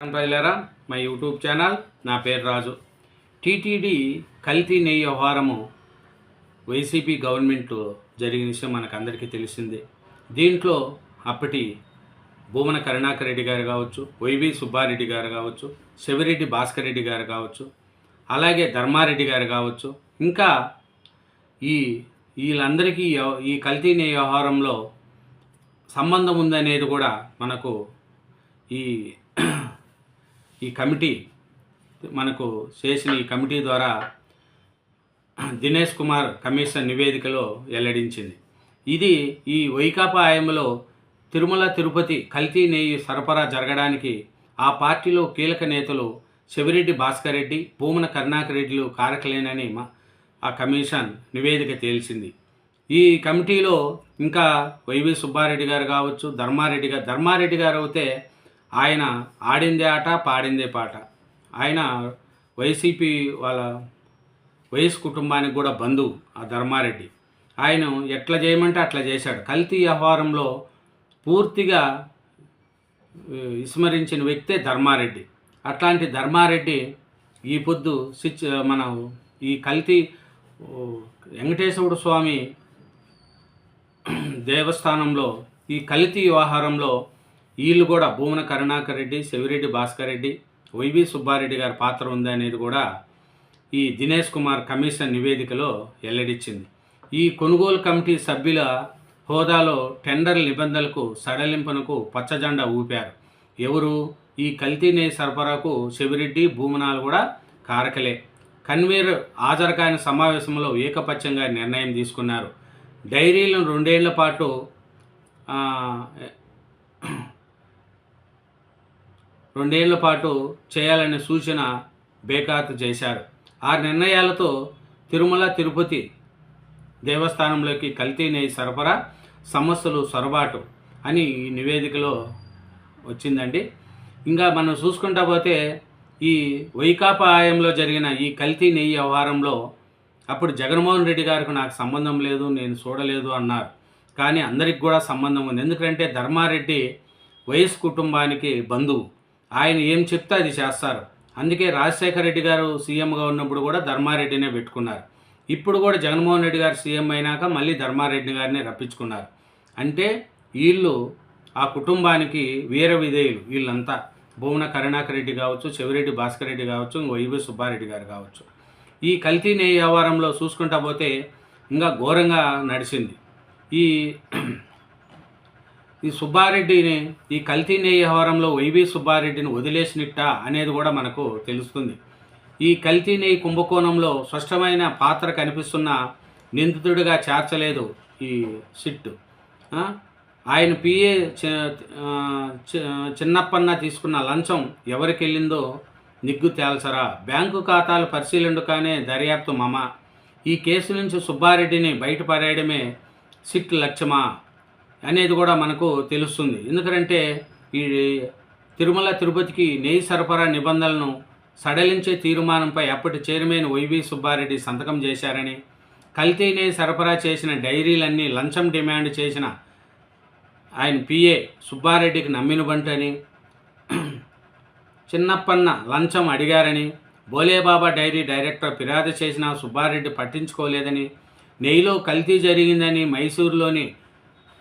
ప్రజలారా, మా YouTube channel, నా పేరు రాజు. టీటీడీ కల్తీ నెయ్యి వ్యవహారము వైసీపీ గవర్నమెంట్ జరిగిన విషయం మనకందరికీ తెలిసిందే. దీంట్లో అప్పటి భూమన కరుణాకర్ రెడ్డి గారు కావచ్చు, వైవి సుబ్బారెడ్డి గారు కావచ్చు, శివిరెడ్డి భాస్కర్ రెడ్డి గారు కావచ్చు, అలాగే ధర్మారెడ్డి గారు కావచ్చు, ఇంకా వీళ్ళందరికీ ఈ కల్తీ నెయ్యి వ్యవహారంలో సంబంధం ఉందనేది కూడా మనకు ఈ కమిటీ మనకు చేసిన ఈ కమిటీ ద్వారా దినేష్ కుమార్ కమిషన్ నివేదికలో వెల్లడించింది. ఇది ఈ వైకాపా హయాంలో తిరుమల తిరుపతి కల్తీ నెయ్యి సరఫరా జరగడానికి ఆ పార్టీలో కీలక నేతలు శివిరెడ్డి భాస్కర్ రెడ్డి, భూమన కరుణాకర్ రెడ్డిలు కారకులేనని ఆ కమిషన్ నివేదిక తేల్చింది. ఈ కమిటీలో ఇంకా వైవి సుబ్బారెడ్డి గారు కావచ్చు, ధర్మారెడ్డి గారు అయితే ఆయన ఆడిందే ఆట, పాడిందే పాట. ఆయన వైసీపీ వాళ్ళ వైఎస్ కుటుంబానికి కూడా బంధువు ఆ ధర్మారెడ్డి. ఆయన ఎట్లా చేయమంటే అట్లా చేశాడు. కల్తీ వ్యవహారంలో పూర్తిగా విస్మరించిన వ్యక్తే ధర్మారెడ్డి. అట్లాంటి ధర్మారెడ్డి ఈ పొద్దు మనం ఈ కల్తీ వెంకటేశ్వర స్వామి దేవస్థానంలో ఈ కల్తీ వ్యవహారంలో వీళ్ళు కూడా భూమన కరుణాకర్ రెడ్డి, శివిరెడ్డి భాస్కర్ రెడ్డి, వైవి సుబ్బారెడ్డి గారి పాత్ర ఉందనేది కూడా ఈ దినేష్ కుమార్ కమిషన్ నివేదికలో వెల్లడించింది. ఈ కొనుగోలు కమిటీ సభ్యుల హోదాలో టెండర్ నిబంధనలకు సడలింపునకు పచ్చజెండా ఊపారు. ఎవరు? ఈ కల్తీ నెయ్యి సరఫరాకు శివిరెడ్డి, భూమనాలు కూడా కారకలే. కన్వీనర్ హాజరు కాని సమావేశంలో ఏకపక్షంగా నిర్ణయం తీసుకున్నారు. డైరీలను 2 ఏళ్ల పాటు చేయాలనే సూచన బేఖాతరు చేశారు. ఆ నిర్ణయాలతో తిరుమల తిరుపతి దేవస్థానంలోకి కల్తీ నెయ్యి సరఫరా సమస్యలు సొరబాటు అని ఈ నివేదికలో వచ్చిందండి. ఇంకా మనం చూసుకుంటా పోతే ఈ వైకాపా హయాంలో జరిగిన ఈ కల్తీ నెయ్యి వ్యవహారంలో అప్పుడు జగన్మోహన్ రెడ్డి గారికి నాకు సంబంధం లేదు, నేను చూడలేదు అన్నారు. కానీ అందరికి కూడా సంబంధం ఉంది. ఎందుకంటే ధర్మారెడ్డి వైఎస్ కుటుంబానికి బంధువు. ఆయన ఏం చెప్తే అది చేస్తారు. అందుకే రాజశేఖర రెడ్డి గారు సీఎంగా ఉన్నప్పుడు కూడా ధర్మారెడ్డినే పెట్టుకున్నారు. ఇప్పుడు కూడా జగన్మోహన్ రెడ్డి గారు సీఎం అయినాక మళ్ళీ ధర్మారెడ్డి గారిని రప్పించుకున్నారు. అంటే వీళ్ళు ఆ కుటుంబానికి వీర విధేయులు. వీళ్ళంతా భూమన కరుణాకర్ రెడ్డి కావచ్చు, శివిరెడ్డి భాస్కర్ రెడ్డి కావచ్చు, వైవి సుబ్బారెడ్డి గారు కావచ్చు. ఈ కల్తీ నెయ్యి వ్యవహారంలో చూసుకుంటా పోతే ఇంకా ఘోరంగా నడిచింది. ఈ సుబ్బారెడ్డిని ఈ కల్తీ నెయ్యి వ్యవహారంలో వైవి సుబ్బారెడ్డిని వదిలేసినట్ట అనేది కూడా మనకు తెలుస్తుంది. ఈ కల్తీ నెయ్యి కుంభకోణంలో స్పష్టమైన పాత్ర కనిపిస్తున్న నిందితుడిగా చేర్చలేదు ఈ సిట్. ఆయన పిఏ చిన్నప్పన్న తీసుకున్న లంచం ఎవరికి వెళ్ళిందో నిగ్గు తేల్చరా? బ్యాంకు ఖాతాలు పరిశీలనకానే దర్యాప్తు మమ. ఈ కేసు నుంచి సుబ్బారెడ్డిని బయటపడేయడమే సిట్ లక్ష్యమా అనేది కూడా మనకు తెలుస్తుంది. ఎందుకంటే ఈ తిరుమల తిరుపతికి నెయ్యి సరఫరా నిబంధనలను సడలించే తీర్మానంపై అప్పటి చైర్మన్ వైవి సుబ్బారెడ్డి సంతకం చేశారని, కల్తీ నెయ్యి సరఫరా చేసిన డైరీలన్నీ లంచం డిమాండ్ చేసిన ఆయన పిఏ సుబ్బారెడ్డికి నమ్మినబంటని, చిన్నప్పన్న లంచం అడిగారని, బోలేబాబా డైరీ డైరెక్టర్ ఫిర్యాదు చేసినా సుబ్బారెడ్డి పట్టించుకోలేదని, నెయ్యిలో కల్తీ జరిగిందని మైసూరులోని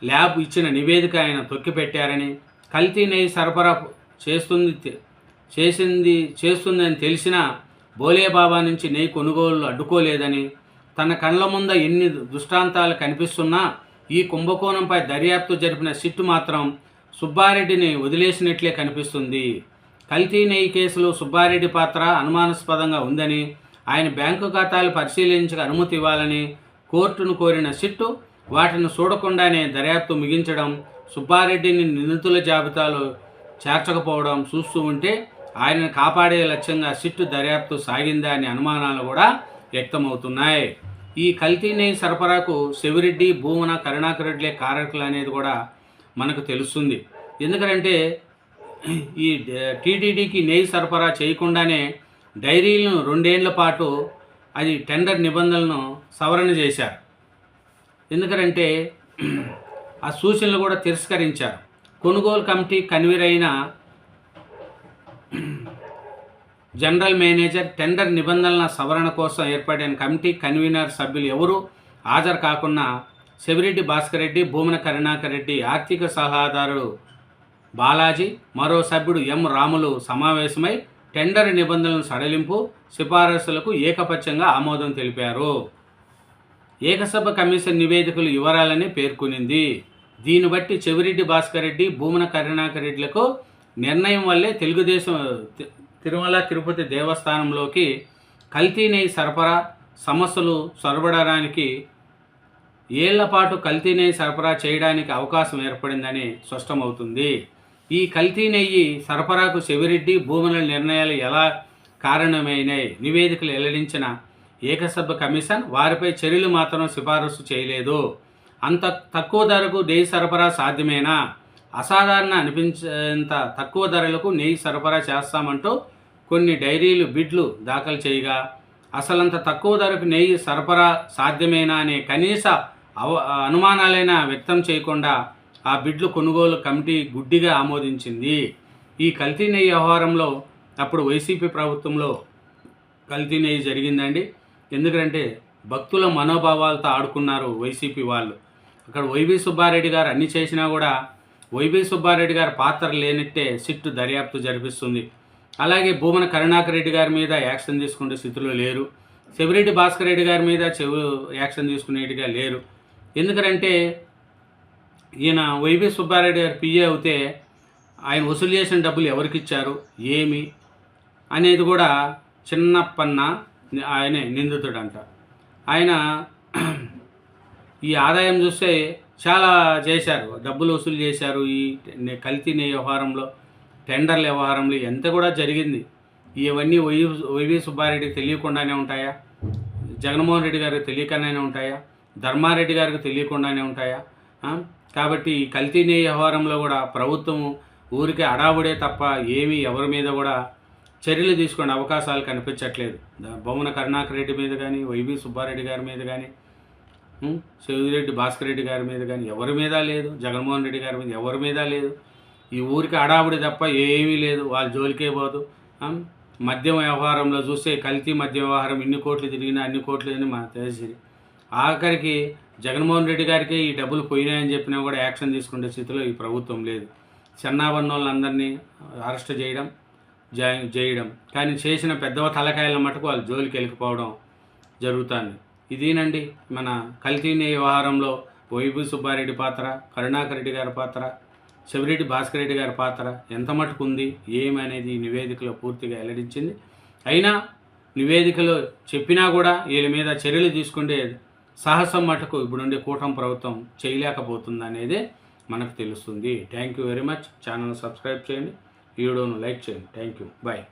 ల్యాబ్ ఇచ్చిన నివేదిక ఆయన తొక్కిపెట్టారని, కల్తీ నెయ్యి సరఫరా చేస్తుందని తెలిసినా బోలేబాబా నుంచి నెయ్యి కొనుగోలు అడ్డుకోలేదని, తన కళ్ళ ముంద ఎన్ని దృష్టాంతాలు కనిపిస్తున్నా ఈ కుంభకోణంపై దర్యాప్తు జరిపిన సిట్టు మాత్రం సుబ్బారెడ్డిని వదిలేసినట్లే కనిపిస్తుంది. కల్తీ నెయ్యి కేసులో సుబ్బారెడ్డి పాత్ర అనుమానాస్పదంగా ఉందని, ఆయన బ్యాంకు ఖాతాలు పరిశీలించక అనుమతి ఇవ్వాలని కోర్టును కోరిన సిట్టు వాటిని చూడకుండానే దర్యాప్తు ముగించడం, సుబ్బారెడ్డిని నిందితుల జాబితాలో చేర్చకపోవడం చూస్తూ ఉంటే ఆయనను కాపాడే లక్ష్యంగా సిట్టు దర్యాప్తు సాగిందా అనే అనుమానాలు కూడా వ్యక్తమవుతున్నాయి. ఈ కల్తీ నెయ్యి సరఫరాకు శివిరెడ్డి, భూమన కరుణాకర్ రెడ్డిలే కారకులు అనేది కూడా మనకు తెలుస్తుంది. ఎందుకంటే ఈ టీటీడీకి నెయ్యి సరఫరా చేయకుండానే డైరీలను 2 ఏళ్ల పాటు అది టెండర్ నిబంధనలను సవరణ చేశారు. ఎందుకంటే ఆ సూచనలు కూడా తిరస్కరించారు. కొనుగోలు కమిటీ కన్వీనర్ అయిన జనరల్ మేనేజర్ టెండర్ నిబంధనల సవరణ కోసం ఏర్పడిన కమిటీ కన్వీనర్ సభ్యులు ఎవరు హాజరు కాకుండా సెవిరెడ్డి భాస్కర్ రెడ్డి, భూమన కరుణాకర్ రెడ్డి, ఆర్థిక సలహాదారుడు బాలాజీ, మరో సభ్యుడు ఎం రాములు సమావేశమై టెండర్ నిబంధనలను సడలింపు సిఫారసులకు ఏకపక్షంగా ఆమోదం తెలిపారు. ఏకసభ కమిషన్ నివేదికలు వివరాలని పేర్కొనింది. దీన్ని బట్టి చెవిరెడ్డి భాస్కర్ రెడ్డి, భూమన కరుణాకర్ రెడ్డిలకు నిర్ణయం వల్లే తెలుగుదేశం తిరుమల తిరుపతి దేవస్థానంలోకి కల్తీ నెయ్యి సరఫరా సమస్యలు సొరబడడానికి ఏళ్లపాటు కల్తీ నెయ్యి సరఫరా చేయడానికి అవకాశం ఏర్పడిందని స్పష్టమవుతుంది. ఈ కల్తీ నెయ్యి సరఫరాకు చెవిరెడ్డి, భూమన నిర్ణయాలు ఎలా కారణమైనాయి నివేదికలు వెల్లడించిన ఏకసభ్య కమిషన్ వారిపై చర్యలు మాత్రం సిఫారసు చేయలేదు. అంత తక్కువ ధరకు నెయ్యి సరఫరా సాధ్యమేనా? అసాధారణ అనిపించేంత తక్కువ ధరలకు నెయ్యి సరఫరా చేస్తామంటూ కొన్ని డైరీలు బిడ్లు దాఖలు చేయగా అసలంత తక్కువ ధరకు నెయ్యి సరఫరా సాధ్యమేనా అనే కనీస అనుమానాలైనా వ్యక్తం చేయకుండా ఆ బిడ్లు కొనుగోలు కమిటీ గుడ్డిగా ఆమోదించింది. ఈ కల్తీ నెయ్యి వ్యవహారంలో అప్పుడు వైసీపీ ప్రభుత్వంలో కల్తీ నెయ్యి జరిగిందండి. ఎందుకంటే భక్తుల మనోభావాలతో ఆడుకున్నారు వైసీపీ వాళ్ళు. అక్కడ వైవి సుబ్బారెడ్డి గారు అన్ని చేసినా కూడా వైవి సుబ్బారెడ్డి గారి పాత్ర లేనట్టే సిట్టు దర్యాప్తు జరిపిస్తుంది. అలాగే భూమన కరుణాకర్ రెడ్డి గారి మీద యాక్షన్ తీసుకునే స్థితిలో లేరు. చెవిరెడ్డి భాస్కర్ రెడ్డి గారి మీద యాక్షన్ తీసుకునేట్టుగా లేరు. ఎందుకంటే ఈయన వైవి సుబ్బారెడ్డి గారు పిఏ అవుతే ఆయన వసూలు చేసిన డబ్బులు ఎవరికి ఇచ్చారు ఏమి అనేది కూడా చిన్నప్పన్న ఆయనే నిందితుడంట. ఆయన ఈ ఆదాయం చూస్తే చాలా చేశారు, డబ్బులు వసూలు చేశారు. ఈ కల్తీ నెయ్యి వ్యవహారంలో, టెండర్ల వ్యవహారంలో ఎంత కూడా జరిగింది. ఇవన్నీ వైవి సుబ్బారెడ్డికి తెలియకుండానే ఉంటాయా? జగన్మోహన్ రెడ్డి గారికి తెలియకుండానే ఉంటాయా? ధర్మారెడ్డి గారికి తెలియకుండానే ఉంటాయా? కాబట్టి ఈ కల్తీ నెయ్యి వ్యవహారంలో కూడా ప్రభుత్వం ఊరికే అడావుడే తప్ప ఏమీ ఎవరి మీద కూడా చర్యలు తీసుకునే అవకాశాలు కనిపించట్లేదు. భూమన కరుణాకర్ రెడ్డి మీద కానీ, వైవి సుబ్బారెడ్డి గారి మీద కానీ, చెవిరెడ్డి భాస్కర్ రెడ్డి గారి మీద కానీ ఎవరి మీద లేదు. జగన్మోహన్ రెడ్డి గారి మీద ఎవరి మీద లేదు. ఈ ఊరికి అడావుడి తప్ప ఏమీ లేదు. వాళ్ళ జోలికే పోదు. మద్యం వ్యవహారంలో చూస్తే కల్తీ మద్యం వ్యవహారం ఇన్ని కోట్లు తిరిగినా అన్ని కోట్లు అని మా తెలిసి ఆఖరికి జగన్మోహన్ రెడ్డి గారికి ఈ డబ్బులు పోయినాయని చెప్పినా కూడా యాక్షన్ తీసుకునే స్థితిలో ఈ ప్రభుత్వం లేదు. చిన్నాబన్న వాళ్ళందరినీ అరెస్ట్ చేయడం కానీ చేసిన పెద్దవ తలకాయల మటుకు వాళ్ళు జోలికి వెళ్ళిపోవడం జరుగుతుంది. ఇదేనండి మన కల్తీ నెయ్యి వ్యవహారంలో వైవి సుబ్బారెడ్డి పాత్ర, కరుణాకర్ రెడ్డి గారి పాత్ర, చెవిరెడ్డి భాస్కర్ రెడ్డి గారి పాత్ర ఎంత మటుకు ఉంది ఏమనేది ఈ నివేదికలో పూర్తిగా వెల్లడించింది. అయినా నివేదికలో చెప్పినా కూడా వీళ్ళ మీద చర్యలు తీసుకునే సాహసం మటుకు ఇప్పుడుండే కూటమి ప్రభుత్వం చేయలేకపోతుంది అనేది మనకు తెలుస్తుంది. Thank you very much. Channel subscribe చేయండి, వీడియోను లైక్ చేయండి. Thank you. బాయ్.